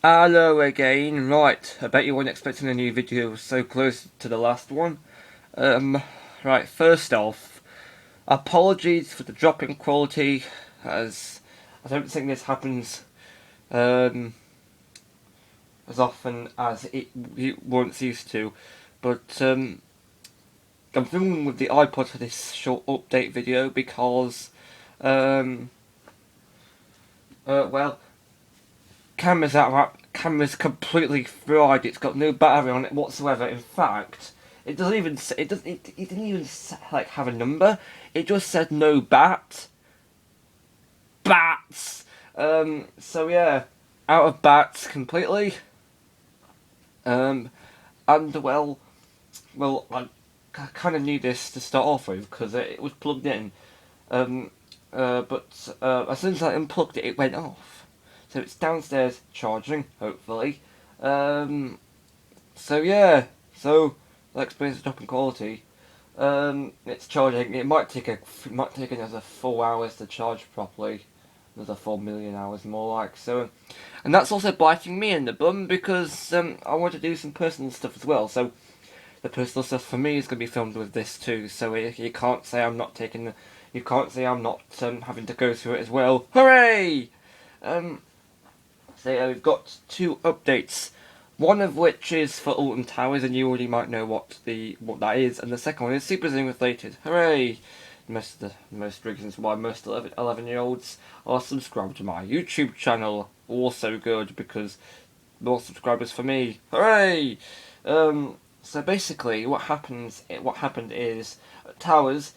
Hello again. Right, I bet you weren't expecting a new video so close to the last one. Um, right, first off, apologies for the drop in quality, as I don't think this happens um, as often as it once used to. But I'm filming with the iPod for this short update video because, um, well, camera's completely fried. It's got no battery on it whatsoever. In fact, it doesn't even it didn't even like have a number. It just said no bats. So yeah, out of bats completely. Um, and I kind of knew this to start off with because it was plugged in. But as soon as I unplugged it, it went off. So it's downstairs charging, hopefully. Um, so yeah, so that explains the drop in quality. It's charging. It might take another 4 hours to charge properly. Another 4 million hours more like so. And that's also biting me in the bum because I want to do some personal stuff as well. So the personal stuff for me is going to be filmed with this too. So you can't say I'm not taking. You can't say I'm not having to go through it as well. Hooray! So yeah, we've got two updates. One of which is for Alton Towers, and you already might know what that is, and the second one is Superthings related. Hooray! Most reasons why most 11-year-olds are subscribed to my YouTube channel. Also good because more subscribers for me. Hooray! So basically, what happened is Towers.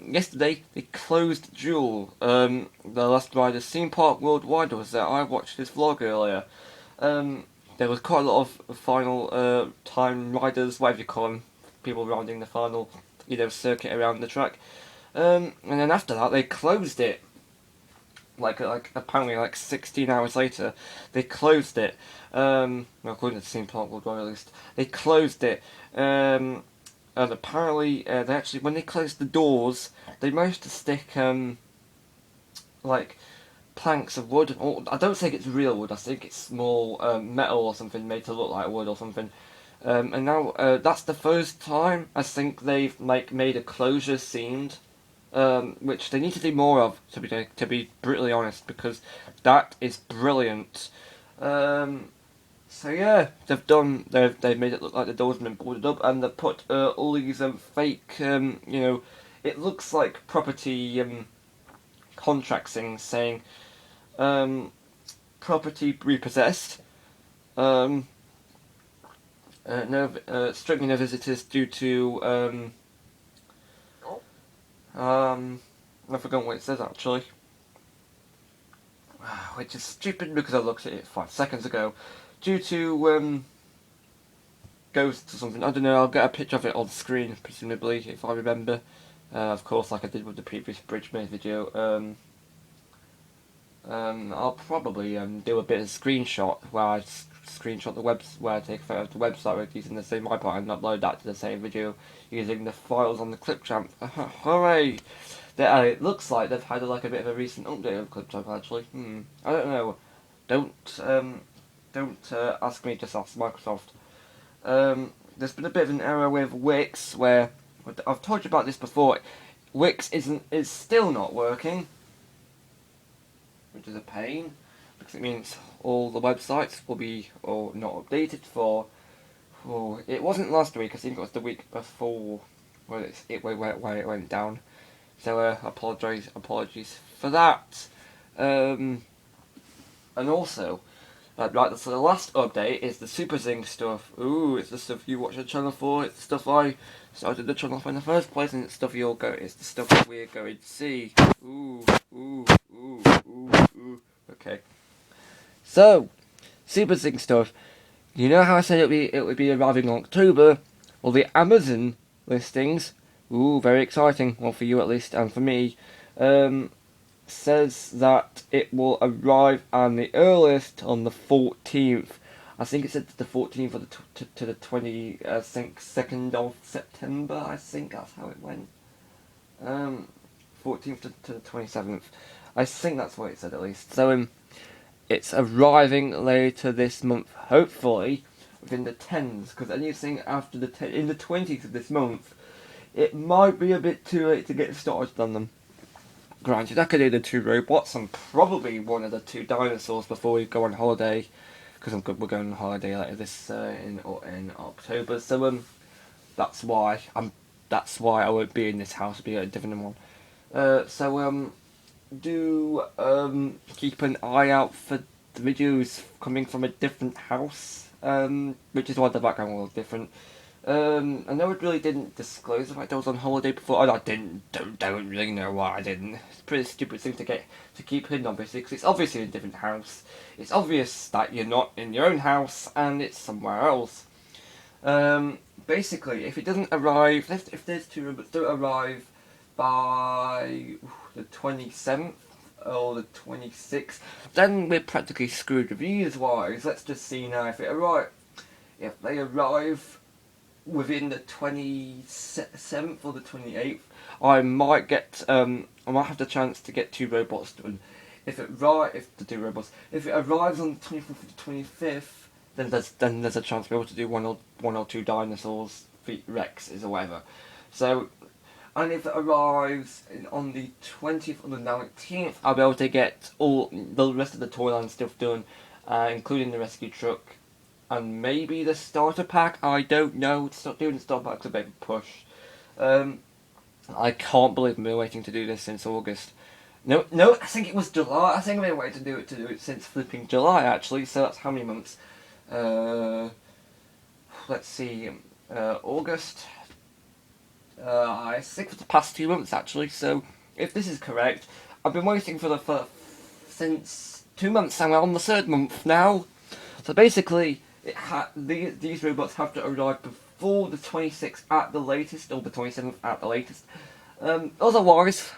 Yesterday they closed Jewel. The last ride of Theme Park Worldwide was there. I watched this vlog earlier. There was quite a lot of final time riders, whatever you call them, people rounding the final, circuit around the track. And then after that, they closed it. Like apparently 16 hours later, they closed it. Well, according to the Theme Park Worldwide at least, they closed it. And apparently, they actually when they closed the doors, they managed to stick like planks of wood. Or I don't think it's real wood. I think it's small metal or something made to look like wood or something. And now that's the first time I think they've made a closure seemed, which they need to do more of. To be brutally honest, because that is brilliant. So yeah, they've made it look like the doors have been boarded up, and they've put all these fake it looks like property contract things saying property repossessed. Strictly no visitors due to I forgot what it says actually, which is stupid because I looked at it 5 seconds ago. Due to ghosts or something. I don't know. I'll get a picture of it on screen, presumably, if I remember. Of course, like I did with the previous Bridgemaid video. I'll probably do a bit of screenshot where I screenshot where I take a photo of the website with using the same iPod and upload that to the same video using the files on the Clipchamp. Hooray! It looks like they've had a bit of a recent update of Clipchamp actually. I don't know. Don't ask me. Just ask Microsoft. There's been a bit of an error with Wix where I've told you about this before. Wix is still not working, which is a pain because it means all the websites will be not updated for. It wasn't last week. I think it was the week before where it went down. So apologies for that. And also. Right, so the last update is the Superthings stuff. Ooh, it's the stuff you watch the channel for. It's the stuff I started the channel for in the first place, and it's it's the stuff that we're going to see. Ooh. Okay. So, Superthings stuff. You know how I said it would be arriving in October? Well, the Amazon listings. Ooh, very exciting. Well, for you at least, and for me. Says that it will arrive on the earliest on the 14th. I think it said the 14th or to the 22nd of September. I think that's how it went. 14th to the 27th. I think that's what it said at least. So it's arriving later this month, hopefully within the 10s, because anything after in the 20s of this month, it might be a bit too late to get started on them. Granted, I could do the 2 robots and probably one of the 2 dinosaurs before we go on holiday, because we're going on holiday later this in October. So that's why I won't be in this house. It'll be a different one. Do keep an eye out for the videos coming from a different house. Which is why the background was different. I know it really didn't disclose the fact I was on holiday before. I don't really know why I didn't. It's a pretty stupid thing to keep hidden, obviously, because it's obviously in a different house. It's obvious that you're not in your own house and it's somewhere else. Basically, if it doesn't arrive, if there's 2 robots don't arrive by the 27th or the 26th, then we're practically screwed reviews wise. Let's just see now if they arrive within the 27th or the 28th, I might have the chance to get 2 robots done. If it arrives on the 24th or the 25th, then there's a chance to be able to do one or 2 dinosaurs, Rexes or whatever. So, and if it arrives on the 20th or the 19th, I'll be able to get all the rest of the Toyland stuff done, including the rescue truck, and maybe the starter pack. I don't know. Doing the starter pack's a bit of a push. I can't believe I've been waiting to do this since August. No, I think it was July. I think I've been waiting to do it since flipping July, actually. So that's how many months? Let's see. August. I think for the past 2 months, actually. So if this is correct, I've been waiting since 2 months, and we're on the 3rd month now. So basically, these robots have to arrive before the 26th at the latest, or the 27th at the latest. Otherwise,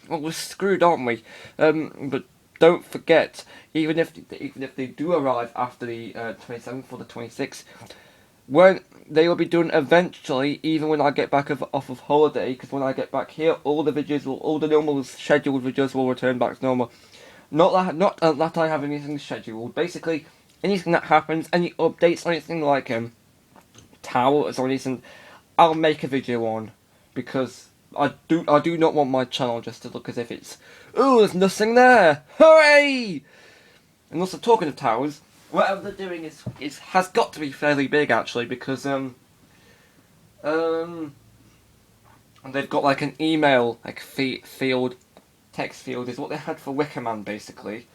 well, we're screwed, aren't we? But don't forget, even if they do arrive after the 27th or the 26th, when they will be done eventually, even when I get back off of holiday, because when I get back here, all the normal scheduled videos will return back to normal. Not that I have anything scheduled. Basically, anything that happens, any updates, anything like towers or anything, I'll make a video on, because I do not want my channel just to look as if it's, oh, there's nothing there, hooray! And also, talking of towers, whatever they're doing has got to be fairly big, actually, because and they've got like an email text field is what they had for Wicker Man, basically,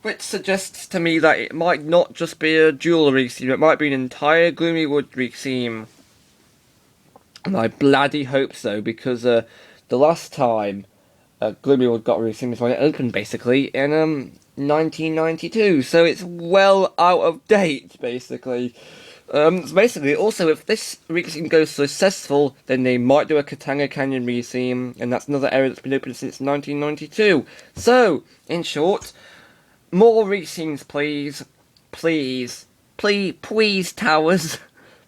which suggests to me that it might not just be a jewellery theme, it might be an entire Gloomywood theme. And I bloody hope so, because the last time Gloomywood got re-themed was when it opened, basically, in 1992, so it's well out of date, basically. So basically, also, if this re-theme goes successful, then they might do a Katanga Canyon re-theme, and that's another area that's been open since 1992. So, in short, more re-themes, please. Please, towers.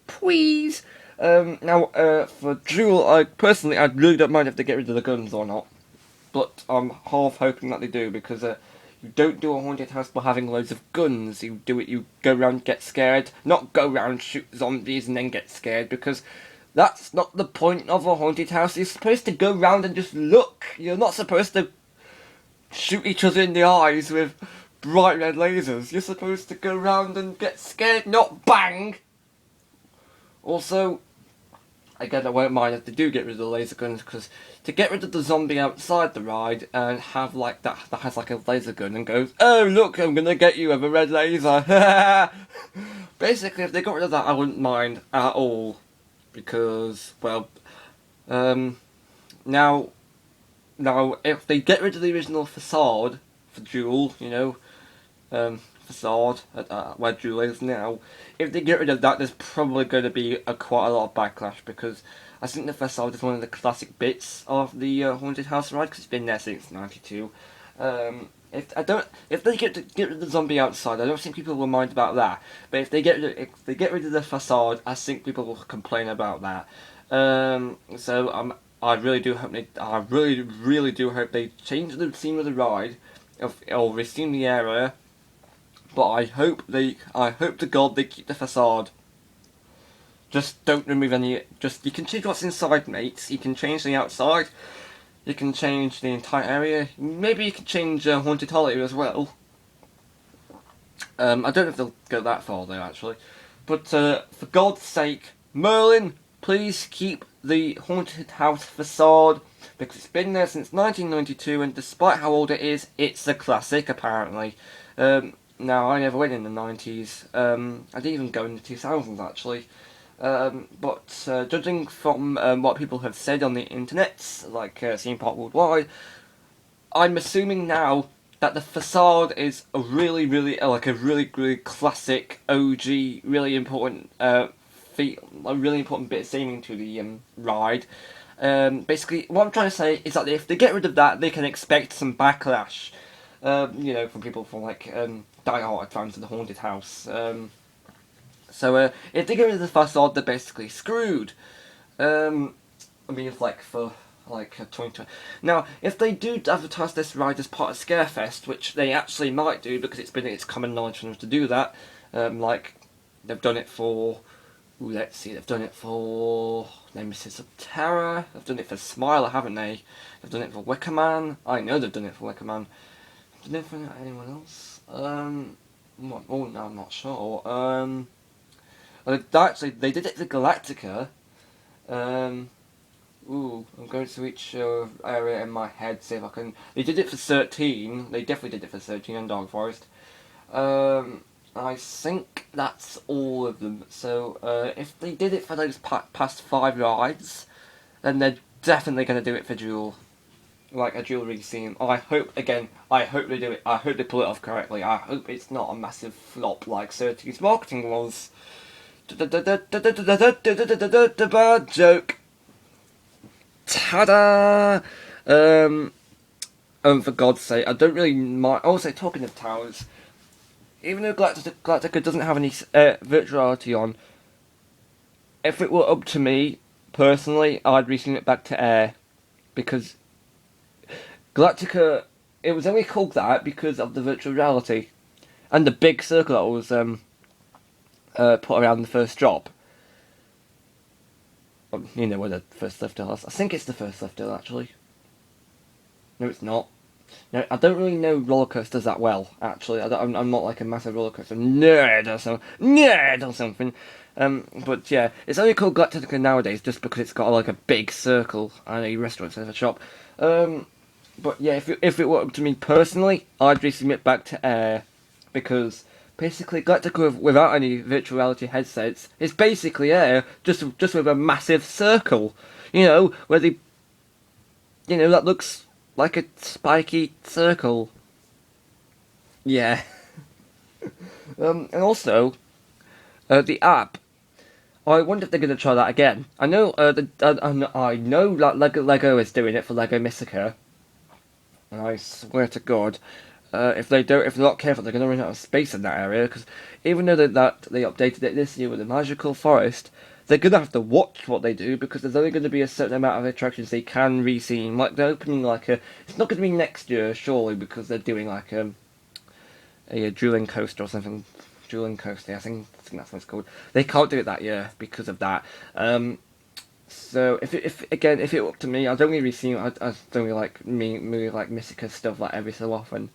Please. Now, for Jewel, I really don't mind if they get rid of the guns or not. But I'm half hoping that they do, because you don't do a haunted house by having loads of guns. You go around, get scared. Not go around, shoot zombies and then get scared, because that's not the point of a haunted house. You're supposed to go around and just look. You're not supposed to shoot each other in the eyes with bright red lasers. You're supposed to go around and get scared, not bang! Also, again, I won't mind if they do get rid of the laser guns, because to get rid of the zombie outside the ride and have like that has like a laser gun and goes, oh look, I'm gonna get you with a red laser. Basically, if they got rid of that, I wouldn't mind at all, because, well, now if they get rid of the original facade for Jewel, facade where Jewel is now, if they get rid of that, there's probably going to be quite a lot of backlash, because I think the facade is one of the classic bits of the haunted house ride, because it's been there since '92. If they get rid of the zombie outside, I don't think people will mind about that. But if they get rid of the facade, I think people will complain about that. I really do hope really do hope they change the theme of the ride, or resume the area. But I hope to God they keep the facade. Just don't remove any. Just you can change what's inside, mates. You can change the outside. You can change the entire area. Maybe you can change Haunted Hollow as well. I don't know if they'll go that far though, actually. But for God's sake, Merlin, please keep the haunted house facade because it's been there since 1992, and despite how old it is, it's a classic apparently. Now I never went in the 90s. I didn't even go in the 2000s actually. But judging from what people have said on the internet, like Theme Park Worldwide, I'm assuming now that the facade is a really, really classic OG, really important a really important bit of theming to the ride. Basically, what I'm trying to say is that if they get rid of that, they can expect some backlash. From people from like die-hard fans of the haunted house. So if they get rid of the facade, they're basically screwed. For 2020. Now, if they do advertise this ride as part of Scarefest, which they actually might do because it's common knowledge for them to do that, they've done it for. They've done it for Nemesis of Terror. They've done it for Smiler, haven't they? They've done it for Wicker Man. I know they've done it for Wicker Man. Did they for anyone else? No, I'm not sure. Actually, they did it for Galactica. I'm going to each area in my head, see if I can. They did it for 13. They definitely did it for 13 and Dark Forest. I think that's all of them. So, if they did it for those past 5 rides, then they're definitely going to do it for Jewel. Like a jewellery scene. I hope they do it. I hope they pull it off correctly. I hope it's not a massive flop like 13's marketing was. Bad joke. Ta-da! For God's sake, I don't really mind. Also, talking of towers, even though Galactica doesn't have any virtuality on, if it were up to me, personally, I'd resync it back to air. Because Galactica, it was only called that because of the virtual reality. And the big circle that was put around the first drop. You know where the first lift is. I think it's the first lift hill, actually. No, it's not. No, I don't really know roller coasters that well, actually. I'm not like a massive roller coaster nerd or something. But yeah, it's only called Galactica nowadays just because it's got like a big circle and a restaurant instead of a shop. But yeah, if it were up to me personally, I'd resubmit back to air because basically Galactica without any virtual reality headsets is basically air, just with a massive circle. Where that looks like a spiky circle. Yeah. And also, the app. I wonder if they're going to try that again. I know I know that Lego is doing it for Lego Mythica. And I swear to God, if they're not careful, they're going to run out of space in that area. Because even though that they updated it this year with the magical forest, they're going to have to watch what they do because there's only going to be a certain amount of attractions they can re-scene. Like they're opening it's not going to be next year surely because they're doing like a drilling coaster or something. Drilling coaster, I think that's what it's called. They can't do it that year because of that. So if it were up to me, I'd only re-scene. I don't really like like Mythica stuff like every so often.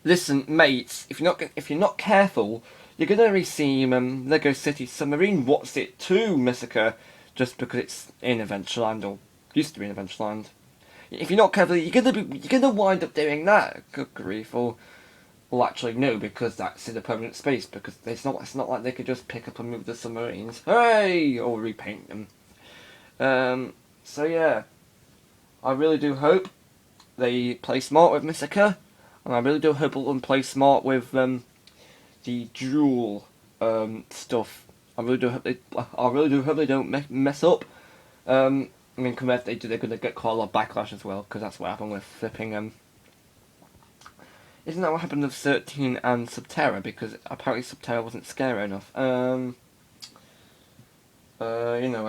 Listen, mates, if you're not careful, you're gonna receive Lego City Submarine What's It 2 Mythica just because it's in Adventureland or used to be in Adventureland. If you're not careful, you're gonna wind up doing that. Good grief! Or well, actually no, because that's in a permanent space. Because it's not like they could just pick up and move the submarines, hooray, or repaint them. So yeah, I really do hope they play smart with Mythica. And I really do hope they'll play smart with the Jewel stuff. I really do hope they don't mess up. Come if they do, they're gonna get quite a lot of backlash as well because that's what happened with flipping. Isn't that what happened with 13 and Subterra? Because apparently Subterra wasn't scary enough. As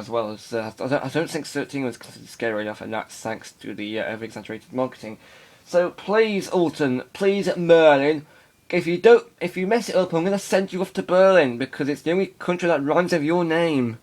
well as I don't think 13 was considered scary enough, and that's thanks to the over-exaggerated marketing. So please, Alton, please, Merlin, if you mess it up, I'm gonna send you off to Berlin because it's the only country that rhymes with your name.